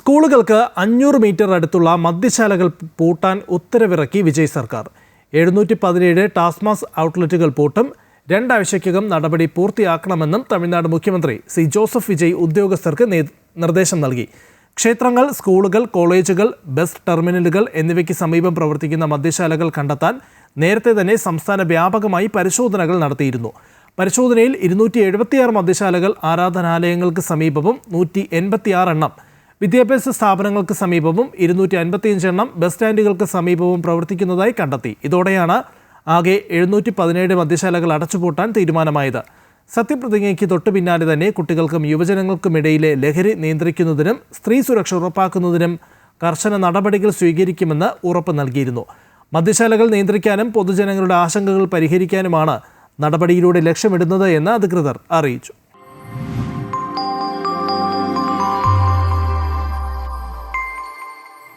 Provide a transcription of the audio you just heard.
സ്കൂളുകൾക്ക് 500 മീറ്റർ അടുത്തുള്ള മദ്യശാലകൾ പൂട്ടാൻ ഉത്തരവിറക്കി വിജയ് സർക്കാർ. 717 ടാസ്മാസ് ഔട്ട്ലെറ്റുകൾ പൂട്ടും. 2 ആഴ്ചയ്ക്കകം നടപടി പൂർത്തിയാക്കണമെന്നും തമിഴ്നാട് മുഖ്യമന്ത്രി സി ജോസഫ് വിജയ് ഉദ്യോഗസ്ഥർക്ക് നിർദ്ദേശം നൽകി. ക്ഷേത്രങ്ങൾ, സ്കൂളുകൾ, കോളേജുകൾ, ബസ് ടെർമിനലുകൾ എന്നിവയ്ക്ക് സമീപം പ്രവർത്തിക്കുന്ന മദ്യശാലകൾ കണ്ടെത്താൻ നേരത്തെ തന്നെ സംസ്ഥാന വ്യാപകമായി പരിശോധനകൾ നടത്തിയിരുന്നു. പരിശോധനയിൽ 276 മദ്യശാലകൾ ആരാധനാലയങ്ങൾക്ക് സമീപവും 186 എണ്ണം വിദ്യാഭ്യാസ സ്ഥാപനങ്ങൾക്ക് സമീപവും 255 എണ്ണം ബസ് സ്റ്റാൻഡുകൾക്ക് സമീപവും പ്രവർത്തിക്കുന്നതായി കണ്ടെത്തി. ഇതോടെയാണ് ആകെ 717 മദ്യശാലകൾ അടച്ചുപൂട്ടാൻ തീരുമാനമായത്. സത്യപ്രതിജ്ഞയ്ക്ക് തൊട്ടു പിന്നാലെ തന്നെ കുട്ടികൾക്കും യുവജനങ്ങൾക്കുമിടയിലെ ലഹരി നിയന്ത്രിക്കുന്നതിനും സ്ത്രീ സുരക്ഷ ഉറപ്പാക്കുന്നതിനും കർശന നടപടികൾ സ്വീകരിക്കുമെന്ന് ഉറപ്പ് നൽകിയിരുന്നു. മദ്യശാലകൾ നിയന്ത്രിക്കാനും പൊതുജനങ്ങളുടെ ആശങ്കകൾ പരിഹരിക്കാനുമാണ് നടപടിയിലൂടെ ലക്ഷ്യമിടുന്നത് എന്ന് അധികൃതർ അറിയിച്ചു.